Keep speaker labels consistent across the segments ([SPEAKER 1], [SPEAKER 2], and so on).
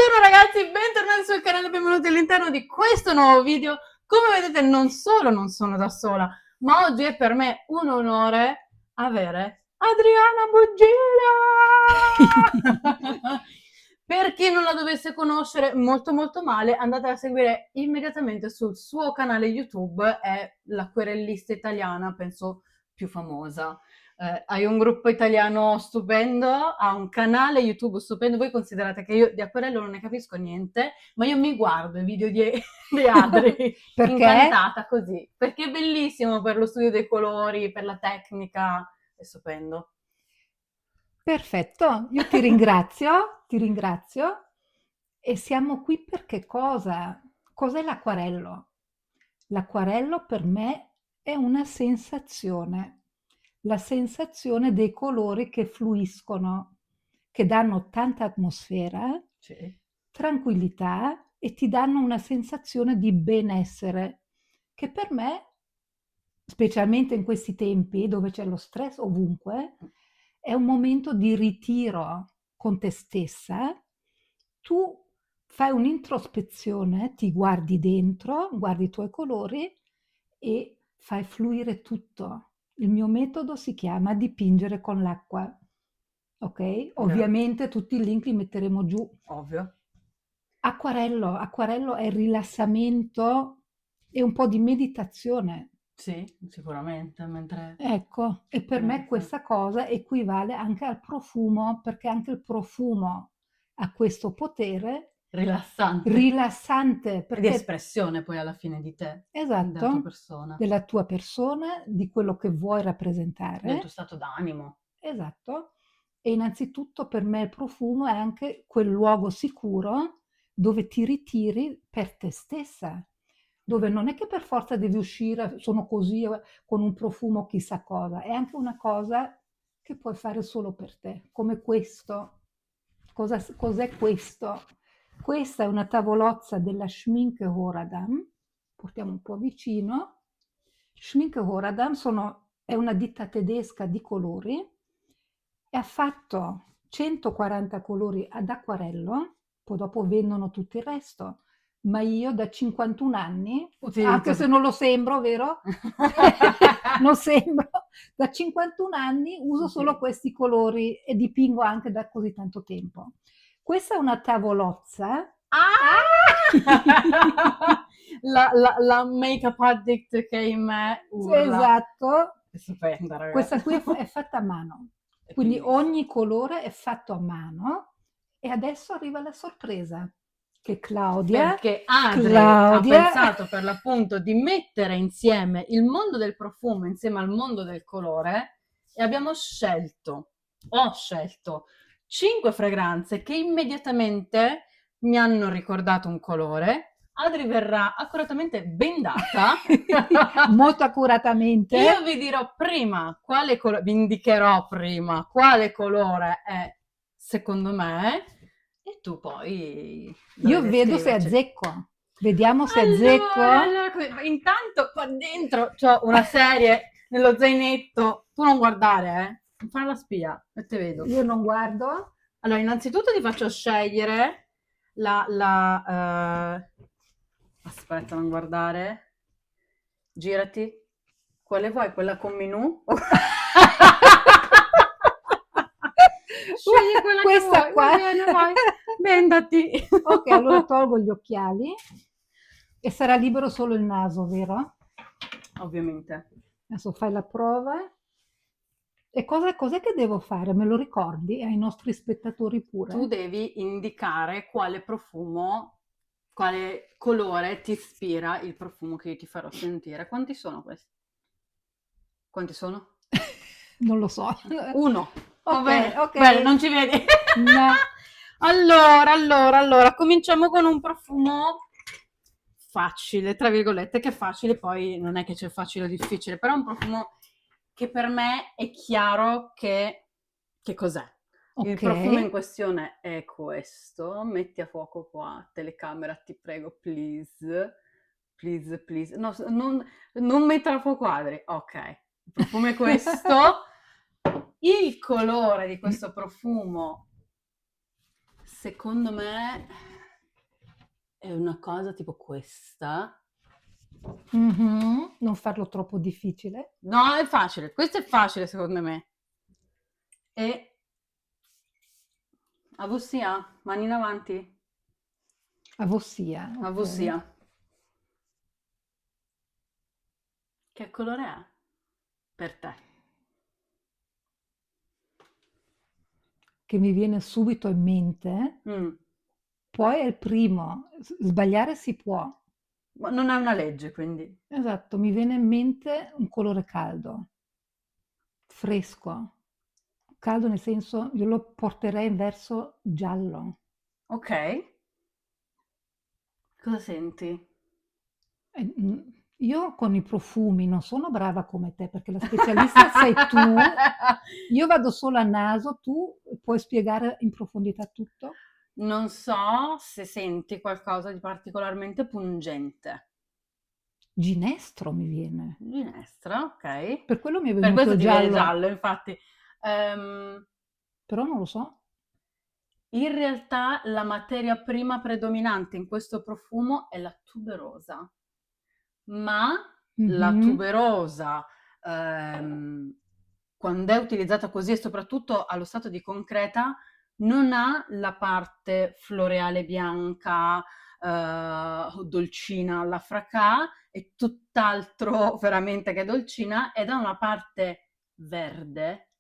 [SPEAKER 1] Buongiorno ragazzi, bentornati sul canale, benvenuti all'interno di questo nuovo video. Come vedete non solo non sono da sola, ma oggi è per me un onore avere Adriana Buggina! Per chi non la dovesse conoscere molto molto male, andate a seguire immediatamente sul suo canale YouTube, è la querellista italiana, penso più famosa. Hai un gruppo italiano stupendo, ha un canale YouTube stupendo. Voi considerate che io di acquerello non ne capisco niente, ma io mi guardo i video di Adri
[SPEAKER 2] Perché?
[SPEAKER 1] incantata così, perché è bellissimo per lo studio dei colori, per la tecnica, è stupendo.
[SPEAKER 2] Perfetto, io ti ringrazio e siamo qui per che cosa? Cos'è l'acquarello? L'acquarello per me è una sensazione, la sensazione dei colori che fluiscono, che danno tanta atmosfera,
[SPEAKER 1] Sì.
[SPEAKER 2] tranquillità e ti danno una sensazione di benessere, che per me, specialmente in questi tempi dove c'è lo stress ovunque, è un momento di ritiro con te stessa. Tu fai un'introspezione, ti guardi dentro, guardi i tuoi colori e fai fluire tutto. Il mio metodo si chiama dipingere con l'acqua. Ok? Ovviamente tutti i link li metteremo giù.
[SPEAKER 1] Ovvio.
[SPEAKER 2] Acquarello è rilassamento e un po' di meditazione.
[SPEAKER 1] Sì, sicuramente, mentre
[SPEAKER 2] Ecco, e per me
[SPEAKER 1] mentre
[SPEAKER 2] questa cosa equivale anche al profumo, perché anche il profumo ha questo potere
[SPEAKER 1] rilassante
[SPEAKER 2] rilassante,
[SPEAKER 1] e di
[SPEAKER 2] perché
[SPEAKER 1] espressione poi alla fine di te, della tua
[SPEAKER 2] esatto,
[SPEAKER 1] persona,
[SPEAKER 2] della tua persona, di quello che vuoi
[SPEAKER 1] del tuo
[SPEAKER 2] rappresentare.
[SPEAKER 1] stato d'animo.
[SPEAKER 2] Esatto. E innanzitutto per me il profumo è anche quel luogo sicuro dove ti ritiri per te stessa, dove non è che per forza devi uscire, sono così, con un profumo chissà cosa, è anche una cosa che puoi fare solo per te, come questo. Cos'è questo? Questa è una tavolozza della Schminke Horadam, portiamo un po' vicino. Schminke Horadam è una ditta tedesca di colori e ha fatto 140 colori ad acquarello, poi dopo vendono tutto il resto, ma io da 51 anni, anche
[SPEAKER 1] Utilizzo
[SPEAKER 2] se non lo sembro, vero? Non sembro, da 51 anni uso solo
[SPEAKER 1] sì.
[SPEAKER 2] questi colori e dipingo anche da così tanto tempo. Questa è una tavolozza.
[SPEAKER 1] Ah! La make-up addict che in me urla.
[SPEAKER 2] Esatto.
[SPEAKER 1] È stupenda,
[SPEAKER 2] Questa
[SPEAKER 1] ragazzi.
[SPEAKER 2] qui è fatta a mano,
[SPEAKER 1] È
[SPEAKER 2] quindi
[SPEAKER 1] bellissima.
[SPEAKER 2] ogni colore è fatto a mano e adesso arriva la sorpresa che
[SPEAKER 1] Perché Adri ha
[SPEAKER 2] Claudia,
[SPEAKER 1] pensato per l'appunto di mettere insieme il mondo del profumo insieme al mondo del colore e ho scelto 5 fragranze che immediatamente mi hanno ricordato un colore. Adri verrà accuratamente bendata.
[SPEAKER 2] molto accuratamente.
[SPEAKER 1] Io vi dirò prima quale colore, vi indicherò prima quale colore è secondo me e tu poi
[SPEAKER 2] Io
[SPEAKER 1] dovete
[SPEAKER 2] vedo se
[SPEAKER 1] scriverci.
[SPEAKER 2] azzecco. Vediamo se
[SPEAKER 1] Allora,
[SPEAKER 2] azzecco.
[SPEAKER 1] allora, intanto qua dentro c'ho una serie nello zainetto. Tu non guardare, non fare la spia, e te vedo.
[SPEAKER 2] Io non guardo.
[SPEAKER 1] Allora, innanzitutto ti faccio scegliere aspetta, non guardare. Girati. Quale vuoi? Quella con menù? Scegli quella che
[SPEAKER 2] Questa
[SPEAKER 1] vuoi. Va
[SPEAKER 2] qua.
[SPEAKER 1] bene, vai. Bendati.
[SPEAKER 2] Ok, allora tolgo gli occhiali e sarà libero solo il naso, vero?
[SPEAKER 1] Ovviamente.
[SPEAKER 2] Adesso fai la prova. E cos'è che devo fare? Me lo ricordi? Ai nostri spettatori
[SPEAKER 1] Tu
[SPEAKER 2] pure?
[SPEAKER 1] devi indicare quale profumo, quale colore ti ispira il profumo che io ti farò sentire. Quanti sono questi? Quanti sono?
[SPEAKER 2] Non lo so.
[SPEAKER 1] Uno. Va
[SPEAKER 2] Ok,
[SPEAKER 1] bene,
[SPEAKER 2] ok.
[SPEAKER 1] bene, non ci vedi.
[SPEAKER 2] No.
[SPEAKER 1] Allora, cominciamo con un profumo facile, tra virgolette, che facile, poi non è che c'è facile o difficile, però è un profumo che per me è chiaro che cos'è. Il
[SPEAKER 2] Ok.
[SPEAKER 1] profumo in questione è questo. Metti a fuoco qua, telecamera, ti prego, please. Please, please. No, non mettere a fuoco Adri. Ok. Il profumo è questo. Il colore di questo profumo, secondo me, è una cosa tipo questa.
[SPEAKER 2] Non farlo troppo difficile.
[SPEAKER 1] No, è facile, questo è facile secondo me. E avossia, mani in avanti,
[SPEAKER 2] Avossia, ok.
[SPEAKER 1] avossia. Che colore è per te?
[SPEAKER 2] Che mi viene subito in mente.
[SPEAKER 1] Mm,
[SPEAKER 2] Poi è il primo. Sbagliare si può.
[SPEAKER 1] ma non è una legge, quindi.
[SPEAKER 2] Esatto, mi viene in mente un colore caldo, fresco. Caldo nel senso, io lo porterei verso giallo.
[SPEAKER 1] Ok, cosa senti?
[SPEAKER 2] Io con i profumi non sono brava come te, perché la specialista sei tu. Io vado solo a naso, tu puoi spiegare in profondità tutto?
[SPEAKER 1] Non so se senti qualcosa di particolarmente pungente.
[SPEAKER 2] Ginestro mi viene.
[SPEAKER 1] Ginestra, ok.
[SPEAKER 2] Per quello mi è
[SPEAKER 1] Per
[SPEAKER 2] venuto
[SPEAKER 1] questo
[SPEAKER 2] il
[SPEAKER 1] ti viene
[SPEAKER 2] giallo,
[SPEAKER 1] giallo, infatti. Ehm,
[SPEAKER 2] però non lo so.
[SPEAKER 1] In realtà la materia prima predominante in questo profumo è la tuberosa, ma la
[SPEAKER 2] Mhm.
[SPEAKER 1] tuberosa, ehm, quando è utilizzata così e soprattutto allo stato di concreta, non ha la parte floreale bianca, o dolcina alla fracà, è tutt'altro veramente che dolcina, ed ha una parte verde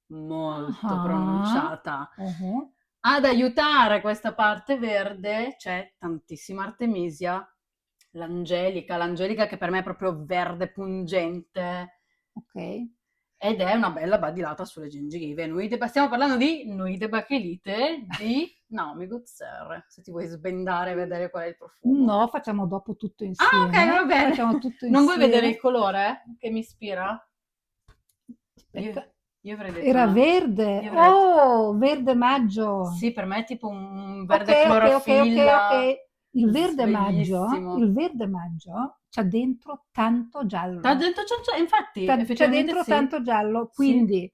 [SPEAKER 1] molto
[SPEAKER 2] Ah,
[SPEAKER 1] pronunciata.
[SPEAKER 2] oh.
[SPEAKER 1] Ad aiutare questa parte verde c'è tantissima artemisia, l'angelica che per me è proprio verde pungente
[SPEAKER 2] Ok.
[SPEAKER 1] ed è una bella badilata sulle gengive. Stiamo parlando di Nuit de Bachelite di Naomi Gutser, se ti vuoi sbendare e vedere qual è il profumo.
[SPEAKER 2] No, facciamo dopo tutto
[SPEAKER 1] Ah, ok, va
[SPEAKER 2] insieme.
[SPEAKER 1] bene.
[SPEAKER 2] Facciamo tutto
[SPEAKER 1] Non vuoi vedere il
[SPEAKER 2] insieme.
[SPEAKER 1] colore che mi ispira? Io,
[SPEAKER 2] Aspetta.
[SPEAKER 1] io avrei detto
[SPEAKER 2] Era
[SPEAKER 1] una...
[SPEAKER 2] verde.
[SPEAKER 1] Io avrei detto...
[SPEAKER 2] Oh, verde maggio.
[SPEAKER 1] Sì, per me è tipo un
[SPEAKER 2] Ok,
[SPEAKER 1] verde
[SPEAKER 2] ok, ok, ok, ok.
[SPEAKER 1] clorofilla
[SPEAKER 2] Il
[SPEAKER 1] sveglissimo.
[SPEAKER 2] verde maggio c'ha dentro tanto
[SPEAKER 1] Da
[SPEAKER 2] giallo.
[SPEAKER 1] dentro infatti,
[SPEAKER 2] C'è
[SPEAKER 1] effettivamente
[SPEAKER 2] dentro
[SPEAKER 1] sì.
[SPEAKER 2] tanto giallo,
[SPEAKER 1] Sì,
[SPEAKER 2] quindi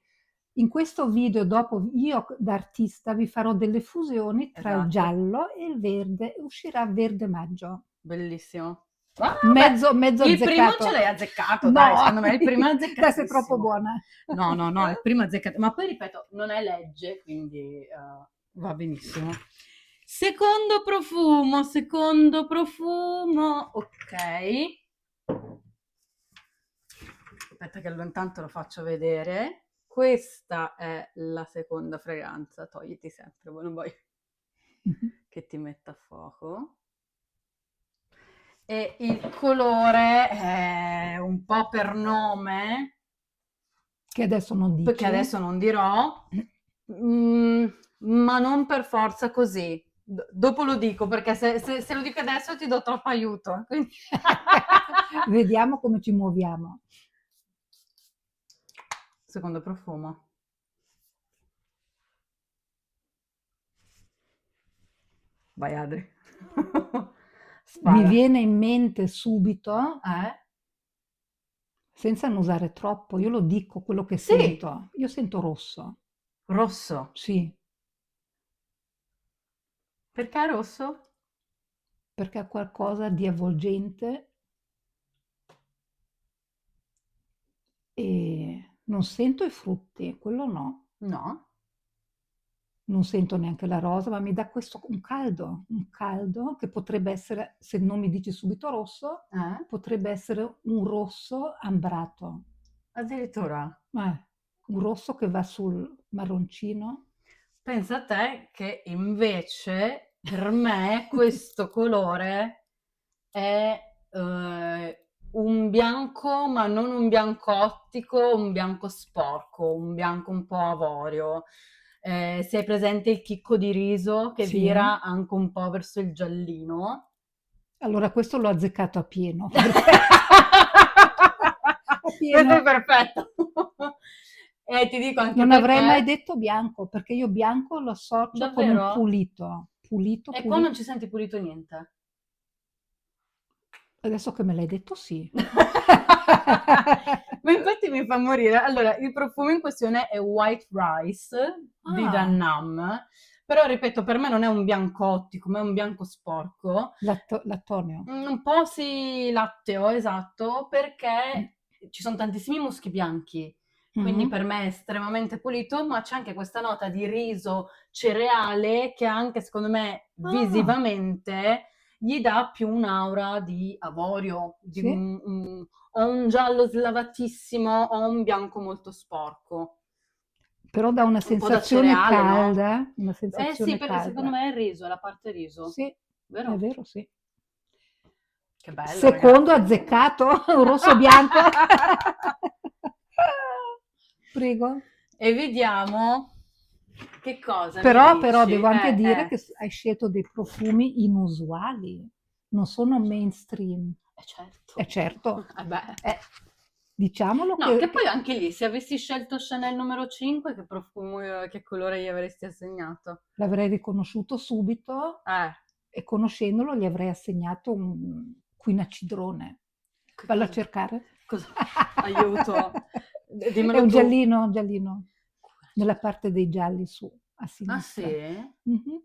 [SPEAKER 2] in questo video dopo io da artista vi farò delle fusioni tra il
[SPEAKER 1] esatto.
[SPEAKER 2] giallo e il verde e uscirà verde maggio.
[SPEAKER 1] Bellissimo. Ah, beh,
[SPEAKER 2] Mezzo
[SPEAKER 1] il primo ce
[SPEAKER 2] azzeccato.
[SPEAKER 1] l'hai azzeccato, dai,
[SPEAKER 2] no
[SPEAKER 1] secondo me il primo è
[SPEAKER 2] dai, sei troppo
[SPEAKER 1] azzeccatissimo.
[SPEAKER 2] buona.
[SPEAKER 1] No, no, no, il primo è azzeccato, ma poi ripeto, non è legge, quindi va benissimo. Secondo profumo, ok. Aspetta che intanto lo faccio vedere. Questa è la seconda fragranza, togliti sempre, non vuoi che ti metta a fuoco. E il colore è un po' per nome,
[SPEAKER 2] Che adesso non
[SPEAKER 1] perché
[SPEAKER 2] dici.
[SPEAKER 1] adesso non dirò, mm, ma non per forza così. Dopo lo dico, perché se lo dico adesso ti do troppo aiuto. Quindi...
[SPEAKER 2] Vediamo come ci muoviamo.
[SPEAKER 1] Secondo profumo. Vai Adri.
[SPEAKER 2] Mi
[SPEAKER 1] Spara.
[SPEAKER 2] viene in mente subito,
[SPEAKER 1] Eh?
[SPEAKER 2] senza annusare troppo, io lo dico quello che
[SPEAKER 1] Sì,
[SPEAKER 2] sento. Io sento rosso,
[SPEAKER 1] rosso.
[SPEAKER 2] sì,
[SPEAKER 1] Perché rosso?
[SPEAKER 2] perché ha qualcosa di avvolgente e non sento i frutti, quello no.
[SPEAKER 1] No.
[SPEAKER 2] Non sento neanche la rosa, ma mi dà questo un caldo che potrebbe essere, se non mi dici subito rosso,
[SPEAKER 1] Eh?
[SPEAKER 2] potrebbe essere un rosso ambrato.
[SPEAKER 1] Addirittura.
[SPEAKER 2] Eh, un rosso che va sul marroncino.
[SPEAKER 1] Pensa a te che invece per me questo colore è un bianco, ma non un bianco ottico, un bianco sporco, un bianco un po' avorio. Se hai presente il chicco di riso che
[SPEAKER 2] Sì.
[SPEAKER 1] vira anche un po' verso il giallino.
[SPEAKER 2] Allora questo l'ho azzeccato a pieno. Perfetto. A
[SPEAKER 1] Questo è
[SPEAKER 2] pieno.
[SPEAKER 1] perfetto. E ti dico anche
[SPEAKER 2] Non avrei mai
[SPEAKER 1] perché,
[SPEAKER 2] detto bianco, perché io bianco lo associo con un
[SPEAKER 1] davvero,
[SPEAKER 2] pulito. Pulito,
[SPEAKER 1] e qua non
[SPEAKER 2] pulito.
[SPEAKER 1] ci senti pulito niente.
[SPEAKER 2] Adesso che me l'hai detto, sì.
[SPEAKER 1] Ma infatti mi fa morire. Allora, il profumo in questione è White Rice di
[SPEAKER 2] Ah,
[SPEAKER 1] Dannam, Però ripeto, per me non è un bianco ottico, ma è un bianco sporco.
[SPEAKER 2] Lattoneo.
[SPEAKER 1] Un po' sì, latteo, esatto,
[SPEAKER 2] Mm.
[SPEAKER 1] perché ci sono tantissimi muschi bianchi, quindi
[SPEAKER 2] Mhm.
[SPEAKER 1] per me è estremamente pulito, ma c'è anche questa nota di riso cereale che anche secondo me
[SPEAKER 2] Ah,
[SPEAKER 1] visivamente gli dà più un'aura di avorio,
[SPEAKER 2] sì,
[SPEAKER 1] o un giallo slavatissimo o un bianco molto sporco.
[SPEAKER 2] però dà una
[SPEAKER 1] Un po' da
[SPEAKER 2] sensazione
[SPEAKER 1] cereale, no?
[SPEAKER 2] calda, una
[SPEAKER 1] Eh sì,
[SPEAKER 2] sensazione
[SPEAKER 1] secondo
[SPEAKER 2] calda.
[SPEAKER 1] me è il riso, è la parte riso,
[SPEAKER 2] Sì, è
[SPEAKER 1] vero?
[SPEAKER 2] vero, sì.
[SPEAKER 1] Che bello,
[SPEAKER 2] Secondo
[SPEAKER 1] ragazzi.
[SPEAKER 2] azzeccato, un rosso bianco. Prego.
[SPEAKER 1] E vediamo che cosa mi
[SPEAKER 2] Però
[SPEAKER 1] dici.
[SPEAKER 2] devo anche dire che hai scelto dei profumi inusuali, non sono mainstream.
[SPEAKER 1] Certo.
[SPEAKER 2] Certo,
[SPEAKER 1] Eh beh.
[SPEAKER 2] diciamolo
[SPEAKER 1] No, che
[SPEAKER 2] che
[SPEAKER 1] poi anche lì, se avessi scelto Chanel numero 5, che profumo, che colore gli avresti assegnato?
[SPEAKER 2] l'avrei riconosciuto subito
[SPEAKER 1] Eh,
[SPEAKER 2] e conoscendolo gli avrei assegnato un quinacidrone.
[SPEAKER 1] che
[SPEAKER 2] Vallo a
[SPEAKER 1] cosa?
[SPEAKER 2] cercare.
[SPEAKER 1] Cosa? Aiuto.
[SPEAKER 2] È
[SPEAKER 1] Dimmelo
[SPEAKER 2] un
[SPEAKER 1] tu.
[SPEAKER 2] giallino, giallino, nella parte dei gialli su, a
[SPEAKER 1] Ah
[SPEAKER 2] sinistra.
[SPEAKER 1] sì?
[SPEAKER 2] Mhm.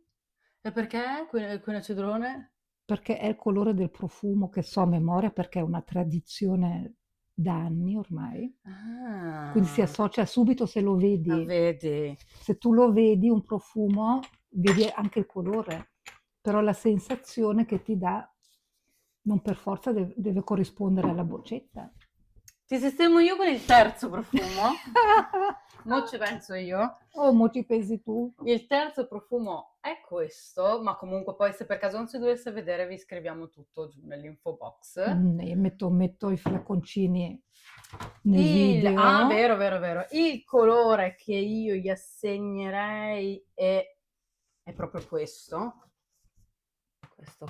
[SPEAKER 1] E perché quinacedrone?
[SPEAKER 2] Perché è il colore del profumo che so a memoria perché è una tradizione da anni ormai. Quindi si
[SPEAKER 1] Ah,
[SPEAKER 2] associa subito se lo vedi.
[SPEAKER 1] vedi.
[SPEAKER 2] Se tu lo vedi, un profumo, vedi anche il colore, però la sensazione che ti dà non per forza deve corrispondere alla boccetta.
[SPEAKER 1] Ti sistemo io con il terzo profumo. Mo' ci penso io.
[SPEAKER 2] Oh, mo ci pensi tu?
[SPEAKER 1] Il terzo profumo è questo, ma comunque poi se per caso non si dovesse vedere vi scriviamo tutto giù nell'info box.
[SPEAKER 2] Metto i flacconcini nel video.
[SPEAKER 1] Vero, vero, vero. Il colore che io gli assegnerei è proprio questo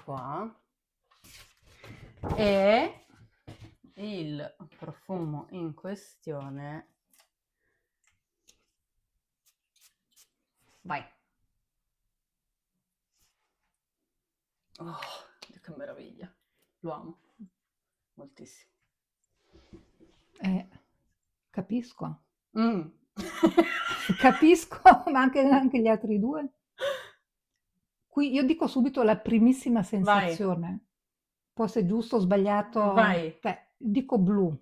[SPEAKER 1] qua. E il profumo in questione. Vai. Oh, che meraviglia. Lo amo moltissimo.
[SPEAKER 2] Capisco.
[SPEAKER 1] Mm.
[SPEAKER 2] Capisco, ma anche gli altri due. Qui io dico subito la primissima
[SPEAKER 1] Vai,
[SPEAKER 2] sensazione. Poi se è giusto o sbagliato,
[SPEAKER 1] vai.
[SPEAKER 2] dico blu,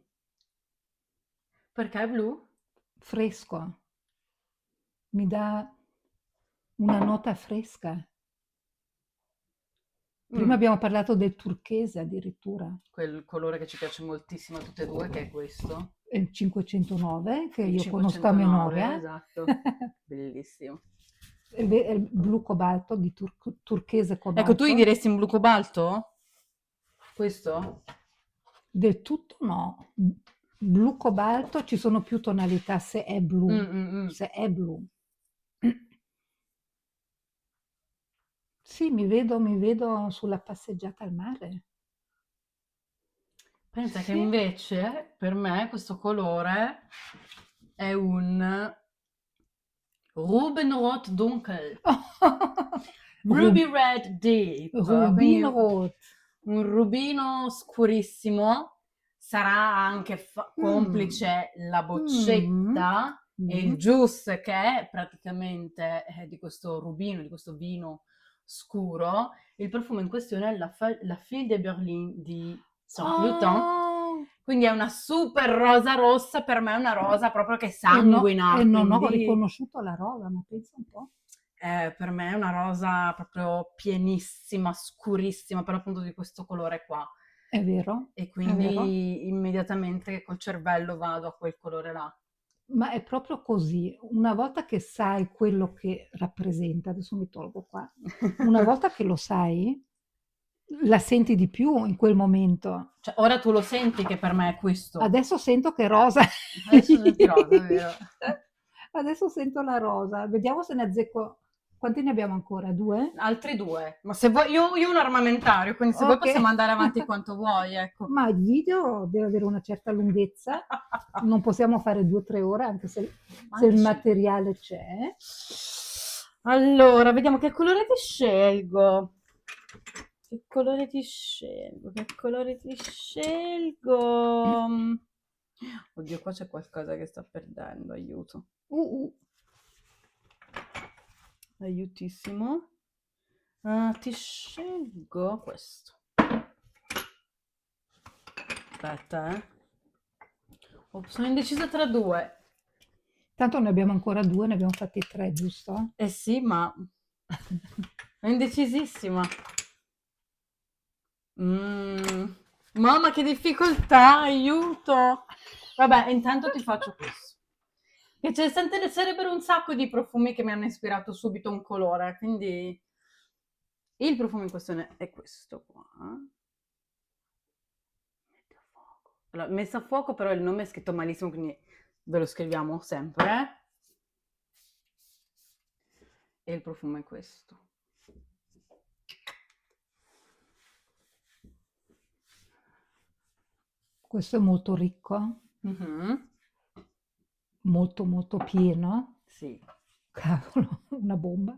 [SPEAKER 1] Perché è blu?
[SPEAKER 2] fresco, mi dà una nota fresca. Prima
[SPEAKER 1] Mm.
[SPEAKER 2] abbiamo parlato del turchese addirittura,
[SPEAKER 1] Quel colore che ci piace moltissimo a tutte e due, che è questo.
[SPEAKER 2] è il 509 che
[SPEAKER 1] Il
[SPEAKER 2] io conosco a
[SPEAKER 1] 509,
[SPEAKER 2] memoria.
[SPEAKER 1] esatto. Bellissimo.
[SPEAKER 2] È il blu cobalto, di turchese
[SPEAKER 1] Ecco, tu gli
[SPEAKER 2] cobalto.
[SPEAKER 1] diresti in blu cobalto? Questo?
[SPEAKER 2] Del tutto no. Blu cobalto ci sono più tonalità se è blu.
[SPEAKER 1] Mm, mm, mm.
[SPEAKER 2] Se è blu. Sì, mi vedo sulla passeggiata al mare.
[SPEAKER 1] Pensa che
[SPEAKER 2] Sì.
[SPEAKER 1] invece per me questo colore è un Rubenrot dunkel,
[SPEAKER 2] Ru-
[SPEAKER 1] Ruby Red Deep, quindi
[SPEAKER 2] Rubinrot.
[SPEAKER 1] un rubino scurissimo. Sarà anche
[SPEAKER 2] Mm.
[SPEAKER 1] complice la
[SPEAKER 2] Mm.
[SPEAKER 1] boccetta e il
[SPEAKER 2] Mm.
[SPEAKER 1] juice che è praticamente di questo rubino, di questo vino scuro. Il profumo in questione è la Fille de Berlin di Saint Cloud.
[SPEAKER 2] Oh,
[SPEAKER 1] Quindi è una super rosa rossa, per me è una rosa proprio che
[SPEAKER 2] e
[SPEAKER 1] sanguina,
[SPEAKER 2] non ho
[SPEAKER 1] quindi
[SPEAKER 2] riconosciuto la rosa, ma pensa un po'.
[SPEAKER 1] per me è una rosa proprio pienissima, scurissima, per appunto di questo colore qua.
[SPEAKER 2] È vero,
[SPEAKER 1] E
[SPEAKER 2] è vero.
[SPEAKER 1] quindi immediatamente col cervello vado a quel colore là.
[SPEAKER 2] Ma è proprio così. Una volta che sai quello che rappresenta, adesso mi tolgo qua, una volta che lo sai, la senti di più in quel momento.
[SPEAKER 1] Cioè, ora tu lo senti che per me è questo.
[SPEAKER 2] Adesso sento che rosa.
[SPEAKER 1] Adesso senti rosa, è vero?
[SPEAKER 2] Adesso sento la rosa. Vediamo se ne azzecco. Quanti ne abbiamo ancora? Due?
[SPEAKER 1] Altri due. Ma se vuoi, io ho un armamentario, quindi se vuoi
[SPEAKER 2] Ok.
[SPEAKER 1] possiamo andare avanti quanto vuoi, ecco.
[SPEAKER 2] Ma il video deve avere una certa lunghezza. Non possiamo fare 2 o 3 ore, anche se il
[SPEAKER 1] Anche 5.
[SPEAKER 2] materiale c'è.
[SPEAKER 1] Allora, vediamo che colore ti scelgo. Che colore ti scelgo? Che colore ti scelgo? Oddio, qua c'è qualcosa che sta perdendo, aiuto.
[SPEAKER 2] Uh, uh.
[SPEAKER 1] aiutissimo. Ti scelgo questo. Aspetta, sono indecisa tra due.
[SPEAKER 2] Tanto ne abbiamo ancora 2, ne abbiamo fatti 3, giusto?
[SPEAKER 1] Eh sì, ma sono indecisissima. Mamma, che difficoltà, aiuto! Vabbè, intanto ti faccio questo. Che sarebbero un sacco di profumi che mi hanno ispirato subito un colore, quindi il profumo in questione è questo qua. Mette a fuoco. Allora, messa a fuoco, però il nome è scritto malissimo, quindi ve lo scriviamo sempre. E il profumo è questo.
[SPEAKER 2] Questo è molto ricco,
[SPEAKER 1] Mhm.
[SPEAKER 2] molto molto pieno.
[SPEAKER 1] Sì.
[SPEAKER 2] Cavolo, una bomba.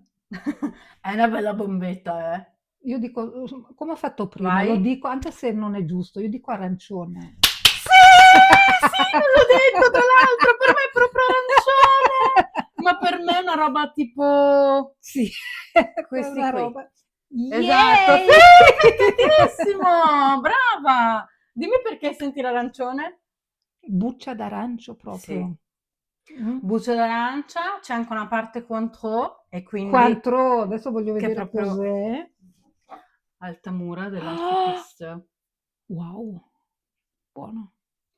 [SPEAKER 1] È una bella bombetta, eh.
[SPEAKER 2] Io dico, come ho fatto prima, lo
[SPEAKER 1] Vai.
[SPEAKER 2] dico anche se non è giusto, io dico arancione.
[SPEAKER 1] Sì, sì, non l'ho detto tra l'altro, per me è proprio arancione, ma per me è una roba tipo
[SPEAKER 2] Sì, è
[SPEAKER 1] questi
[SPEAKER 2] una
[SPEAKER 1] qui.
[SPEAKER 2] roba.
[SPEAKER 1] Esatto,
[SPEAKER 2] Yay!
[SPEAKER 1] sì, beccatissimo, brava. Dimmi perché senti l'arancione?
[SPEAKER 2] Buccia d'arancio
[SPEAKER 1] Sì.
[SPEAKER 2] proprio. Mm.
[SPEAKER 1] Buccia d'arancia, c'è anche una parte cointreau e quindi
[SPEAKER 2] Quattro, adesso voglio
[SPEAKER 1] che è
[SPEAKER 2] vedere
[SPEAKER 1] proprio
[SPEAKER 2] cos'è.
[SPEAKER 1] Altamura
[SPEAKER 2] Ah,
[SPEAKER 1] dell'Altipista.
[SPEAKER 2] wow, buono.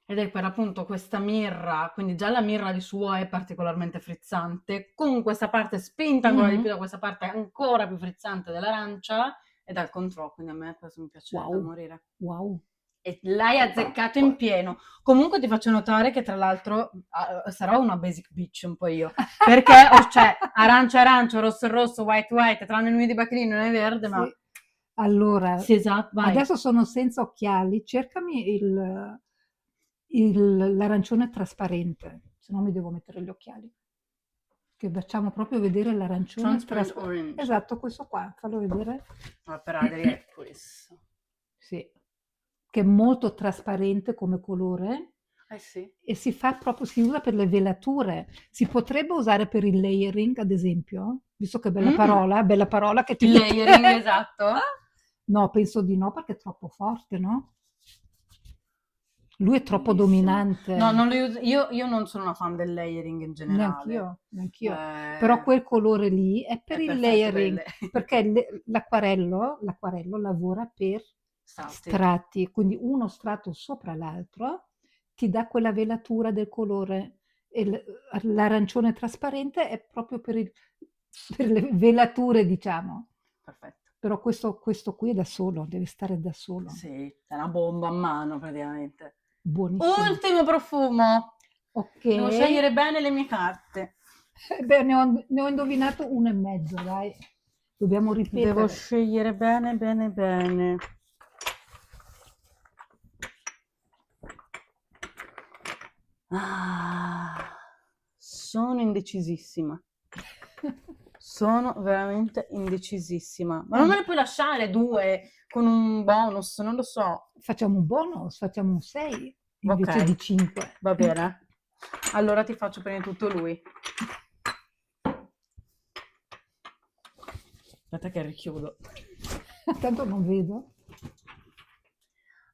[SPEAKER 1] Ed è per appunto questa mirra, quindi già la mirra di suo è particolarmente frizzante, con questa parte spinta ancora di più
[SPEAKER 2] Mhm.
[SPEAKER 1] da questa parte ancora più frizzante dell'arancia e dal controllo, quindi a me questo mi piace da
[SPEAKER 2] Wow,
[SPEAKER 1] morire.
[SPEAKER 2] wow.
[SPEAKER 1] E l'hai azzeccato in pieno. Comunque ti faccio notare che tra l'altro sarò una basic bitch un po' io, perché cioè arancia arancio, rosso rosso, white white, tranne il mio di Bacchino non è verde, ma
[SPEAKER 2] Sì. Allora,
[SPEAKER 1] sì, esatto, vai.
[SPEAKER 2] adesso sono senza occhiali, cercami l'arancione trasparente, se no mi devo mettere gli occhiali. Che facciamo proprio vedere l'arancione
[SPEAKER 1] Transparent
[SPEAKER 2] trasparente.
[SPEAKER 1] orange.
[SPEAKER 2] Esatto, questo qua, fallo vedere.
[SPEAKER 1] Allora, per Adri è questo.
[SPEAKER 2] Sì, che è molto trasparente come colore
[SPEAKER 1] Eh sì.
[SPEAKER 2] e si usa per le velature. Si potrebbe usare per il layering, ad esempio, visto che
[SPEAKER 1] Mm.
[SPEAKER 2] bella parola che ti
[SPEAKER 1] Il
[SPEAKER 2] piace.
[SPEAKER 1] layering, esatto.
[SPEAKER 2] No, penso di no perché è troppo forte, no? Lui è troppo
[SPEAKER 1] Bellissimo. No,
[SPEAKER 2] dominante.
[SPEAKER 1] non lo uso. Io non sono una fan del layering in generale.
[SPEAKER 2] Neanch'io, neanch'io. Però
[SPEAKER 1] Eh,
[SPEAKER 2] quel colore lì è per
[SPEAKER 1] è
[SPEAKER 2] il
[SPEAKER 1] perfetto per il
[SPEAKER 2] layering,
[SPEAKER 1] layering.
[SPEAKER 2] perché l'acquarello lavora per
[SPEAKER 1] Stati.
[SPEAKER 2] strati, quindi uno strato sopra l'altro ti dà quella velatura del colore. E l'arancione trasparente è proprio per le velature, diciamo.
[SPEAKER 1] Perfetto.
[SPEAKER 2] Però questo qui è da solo, deve stare da solo.
[SPEAKER 1] Sì, è una bomba a mano praticamente.
[SPEAKER 2] Buonissimo.
[SPEAKER 1] Ultimo profumo.
[SPEAKER 2] Ok.
[SPEAKER 1] Devo scegliere bene le mie carte.
[SPEAKER 2] Beh, ne ho indovinato uno e mezzo, dai. Dobbiamo
[SPEAKER 1] Devo
[SPEAKER 2] ripetere.
[SPEAKER 1] scegliere bene, bene, bene. Ah, sono indecisissima. Sono veramente indecisissima. Ma non me ne puoi lasciare due con un bonus? Non lo so.
[SPEAKER 2] Facciamo un bonus, facciamo un 6 invece
[SPEAKER 1] Ok,
[SPEAKER 2] di 5.
[SPEAKER 1] va bene. Allora ti faccio prima di tutto lui. Aspetta che richiudo.
[SPEAKER 2] Tanto non vedo.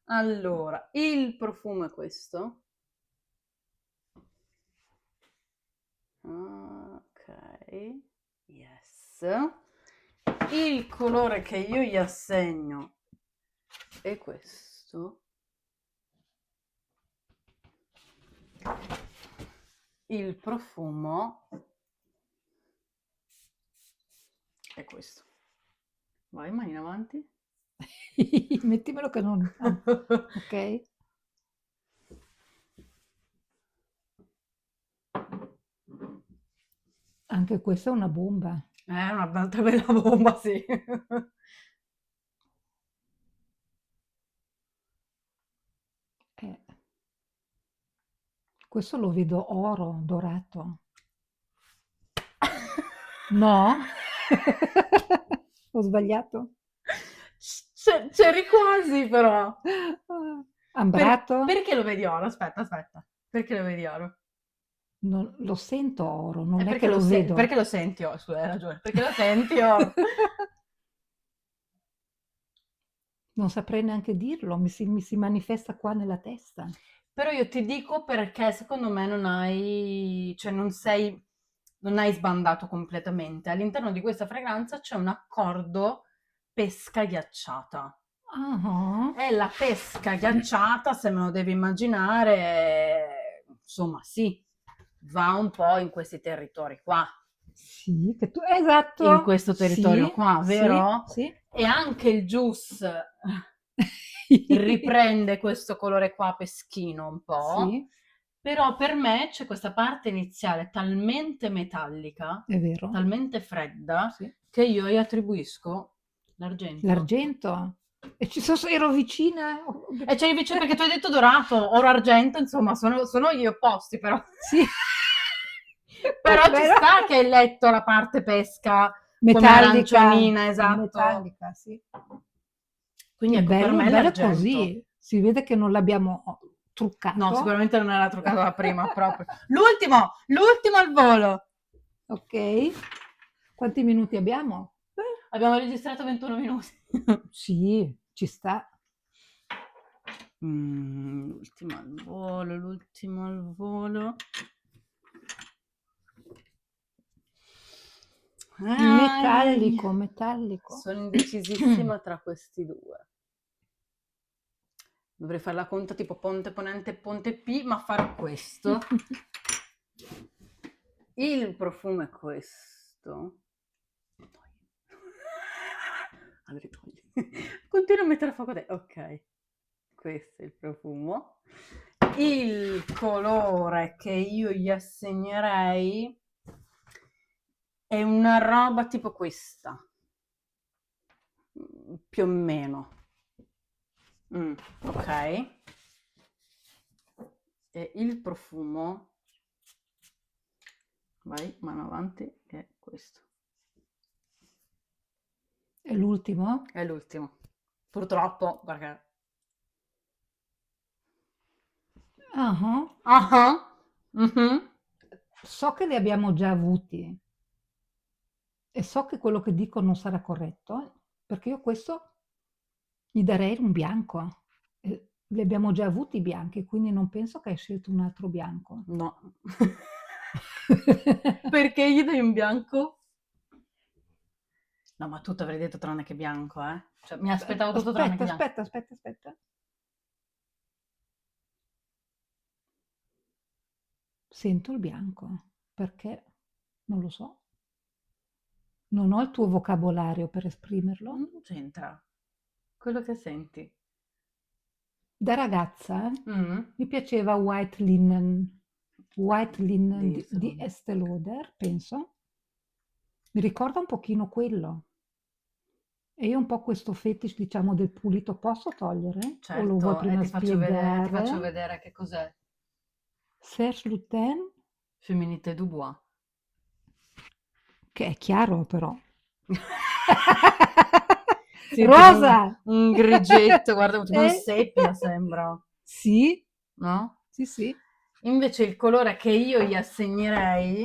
[SPEAKER 1] Allora, il profumo è questo. Ok, yes. Il colore che io gli assegno è questo. Il profumo è questo. Vai, mani in avanti.
[SPEAKER 2] Mettimelo che non... ah, ok. Anche questa è una bomba.
[SPEAKER 1] È un'altra bella bomba, sì.
[SPEAKER 2] Eh, questo lo vedo oro, dorato. No? Ho sbagliato?
[SPEAKER 1] C'eri quasi, però.
[SPEAKER 2] Ambrato?
[SPEAKER 1] Perché lo vedi oro? Aspetta, aspetta. Perché lo vedi oro?
[SPEAKER 2] Lo sento oro, non è che
[SPEAKER 1] perché
[SPEAKER 2] lo vedo.
[SPEAKER 1] perché lo senti oro? Scusa, hai ragione, perché lo senti oro?
[SPEAKER 2] Non saprei neanche dirlo, mi si manifesta qua nella testa.
[SPEAKER 1] Però io ti dico perché secondo me non hai, cioè non hai sbandato completamente. All'interno di questa fragranza c'è un accordo pesca ghiacciata.
[SPEAKER 2] Ah,
[SPEAKER 1] E la pesca ghiacciata, se me lo devi immaginare, insomma, sì, va un po' in questi territori qua,
[SPEAKER 2] sì,
[SPEAKER 1] in
[SPEAKER 2] esatto,
[SPEAKER 1] questo territorio
[SPEAKER 2] sì,
[SPEAKER 1] qua,
[SPEAKER 2] sì,
[SPEAKER 1] vero?
[SPEAKER 2] sì.
[SPEAKER 1] E anche il juice riprende questo colore qua peschino un po',
[SPEAKER 2] Sì,
[SPEAKER 1] però per me c'è questa parte iniziale talmente metallica,
[SPEAKER 2] è vero,
[SPEAKER 1] talmente fredda,
[SPEAKER 2] sì.
[SPEAKER 1] che io gli attribuisco l'argento.
[SPEAKER 2] L'argento. E ero vicina.
[SPEAKER 1] E c'è vicino perché tu hai detto dorato, oro argento, insomma, sono gli opposti, però.
[SPEAKER 2] Sì,
[SPEAKER 1] Però ci
[SPEAKER 2] vero?
[SPEAKER 1] sta che hai letto la parte pesca come
[SPEAKER 2] Metallica,
[SPEAKER 1] arancionina, esatto.
[SPEAKER 2] metallica, sì.
[SPEAKER 1] Quindi
[SPEAKER 2] Il
[SPEAKER 1] ecco, per
[SPEAKER 2] bello,
[SPEAKER 1] me
[SPEAKER 2] bello è
[SPEAKER 1] l'argento.
[SPEAKER 2] così. Si vede che non l'abbiamo
[SPEAKER 1] No,
[SPEAKER 2] truccato.
[SPEAKER 1] sicuramente non era truccata la prima, proprio. L'ultimo al volo.
[SPEAKER 2] Ok. Quanti minuti abbiamo?
[SPEAKER 1] Abbiamo registrato 21 minuti.
[SPEAKER 2] Sì, ci sta.
[SPEAKER 1] L'ultimo al volo. Ai.
[SPEAKER 2] Metallico, metallico.
[SPEAKER 1] Sono indecisissima tra questi due. Dovrei fare la conta tipo Ponte Ponente Ponte P, ma farò questo. Il profumo è questo. Allora togli. Continuo a mettere a fuoco dentro. Ok, questo è il profumo. Il colore che io gli assegnerei è una roba tipo questa. Più o meno. Ok. E il profumo, vai, mano avanti, è questo.
[SPEAKER 2] È l'ultimo?
[SPEAKER 1] È l'ultimo. Purtroppo, perché.
[SPEAKER 2] Ah,
[SPEAKER 1] Ah, mhm.
[SPEAKER 2] so che li abbiamo già avuti e so che quello che dico non sarà corretto, perché io questo gli darei un bianco. Li abbiamo già avuti i bianchi, quindi non penso che hai scelto un altro bianco.
[SPEAKER 1] No. Perché gli dai un bianco? No, ma tutto avrei detto tranne che bianco, eh? Cioè, mi aspettavo tutto tranne che
[SPEAKER 2] Aspetta,
[SPEAKER 1] bianco.
[SPEAKER 2] aspetta, aspetta, aspetta. Sento il bianco, perché non lo so. Non ho il tuo vocabolario per esprimerlo.
[SPEAKER 1] Non c'entra. Quello che senti.
[SPEAKER 2] Da ragazza
[SPEAKER 1] Mm?
[SPEAKER 2] mi piaceva White Linen
[SPEAKER 1] Di
[SPEAKER 2] di
[SPEAKER 1] secondo.
[SPEAKER 2] Estée Lauder, penso. Mi ricorda un pochino quello. E io un po' questo fetish, diciamo, del pulito posso togliere? O lo vuoi
[SPEAKER 1] Certo, e
[SPEAKER 2] prima
[SPEAKER 1] ti faccio
[SPEAKER 2] spiegare?
[SPEAKER 1] vedere che cos'è.
[SPEAKER 2] Serge Lutens,
[SPEAKER 1] Féminité Dubois.
[SPEAKER 2] che è chiaro però.
[SPEAKER 1] Sì, tipo
[SPEAKER 2] Rosa!
[SPEAKER 1] un grigetto, guarda, tipo un
[SPEAKER 2] Eh?
[SPEAKER 1] seppia sembra,
[SPEAKER 2] Sì,
[SPEAKER 1] no?
[SPEAKER 2] sì, sì.
[SPEAKER 1] Invece il colore che io gli assegnerei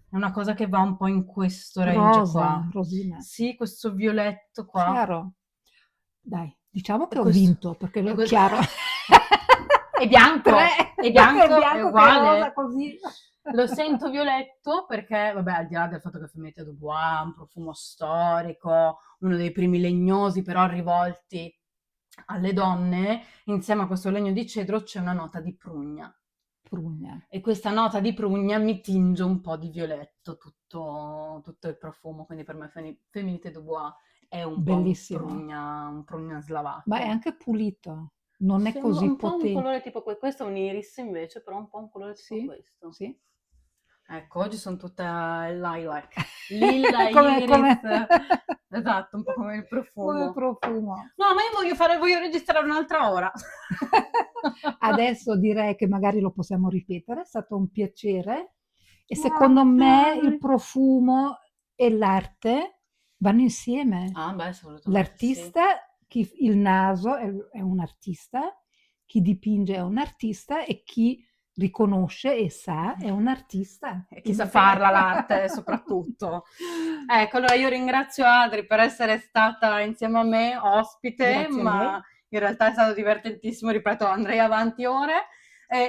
[SPEAKER 1] è una cosa che va un po' in questo range qua.
[SPEAKER 2] Rosa, rosina.
[SPEAKER 1] Sì, questo violetto qua.
[SPEAKER 2] Chiaro. Dai, diciamo
[SPEAKER 1] E
[SPEAKER 2] che ho
[SPEAKER 1] questo.
[SPEAKER 2] vinto, perché
[SPEAKER 1] E questo.
[SPEAKER 2] chiaro.
[SPEAKER 1] È bianco,
[SPEAKER 2] Tre,
[SPEAKER 1] è
[SPEAKER 2] è
[SPEAKER 1] bianco, è
[SPEAKER 2] bianco che è rosa
[SPEAKER 1] uguale.
[SPEAKER 2] così.
[SPEAKER 1] Lo sento violetto perché, vabbè, al di là del fatto che Femminile Dubois ha un profumo storico, uno dei primi legnosi però rivolti alle donne, insieme a questo legno di cedro c'è una nota di prugna.
[SPEAKER 2] Prugna.
[SPEAKER 1] E questa nota di prugna mi tinge un po' di violetto tutto il profumo, quindi per me Féminité Dubois è un po'
[SPEAKER 2] Bellissimo.
[SPEAKER 1] un prugna
[SPEAKER 2] Ma è
[SPEAKER 1] slavaco.
[SPEAKER 2] anche pulito, non è
[SPEAKER 1] Sembra
[SPEAKER 2] così
[SPEAKER 1] un po' un colore
[SPEAKER 2] potente.
[SPEAKER 1] tipo questo è un iris invece, però un po' un colore tipo
[SPEAKER 2] Sì,
[SPEAKER 1] questo.
[SPEAKER 2] sì.
[SPEAKER 1] Ecco, oggi sono tutta lilac. Lilla,
[SPEAKER 2] Come,
[SPEAKER 1] iris,
[SPEAKER 2] come,
[SPEAKER 1] esatto, un po' come il
[SPEAKER 2] come
[SPEAKER 1] profumo.
[SPEAKER 2] profumo.
[SPEAKER 1] No, ma io voglio registrare un'altra ora.
[SPEAKER 2] Adesso direi che magari lo possiamo ripetere, è stato un piacere e secondo me il
[SPEAKER 1] Ok.
[SPEAKER 2] profumo e l'arte vanno insieme.
[SPEAKER 1] Ah, beh, assolutamente sì.
[SPEAKER 2] L'artista, il naso è un artista, chi dipinge è un artista e chi riconosce e sa, è un artista.
[SPEAKER 1] E chi sa farla l'arte soprattutto. Ecco, allora io ringrazio Adri per essere stata insieme a me ospite,
[SPEAKER 2] Grazie a lei.
[SPEAKER 1] ma in realtà è stato divertentissimo, ripeto, andrei avanti ore.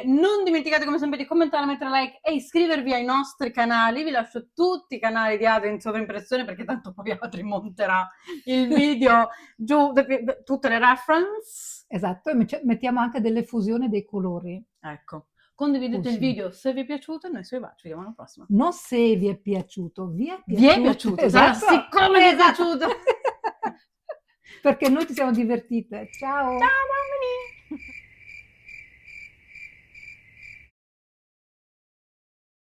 [SPEAKER 1] Non dimenticate come sempre di commentare, mettere like e iscrivervi ai nostri canali. Vi lascio tutti i canali di Adri in sovraimpressione perché tanto poi Adri monterà il video giù, tutte le reference.
[SPEAKER 2] Esatto, e mettiamo anche delle fusioni dei colori.
[SPEAKER 1] Ecco, condividete il
[SPEAKER 2] Così.
[SPEAKER 1] video se vi è piaciuto e noi ci vediamo alla prossima.
[SPEAKER 2] Non se vi è piaciuto, vi è piaciuto.
[SPEAKER 1] Vi è piaciuto, sarà siccome vi è piaciuto.
[SPEAKER 2] Perché noi ci siamo divertite. Ciao!
[SPEAKER 1] Ciao bambini!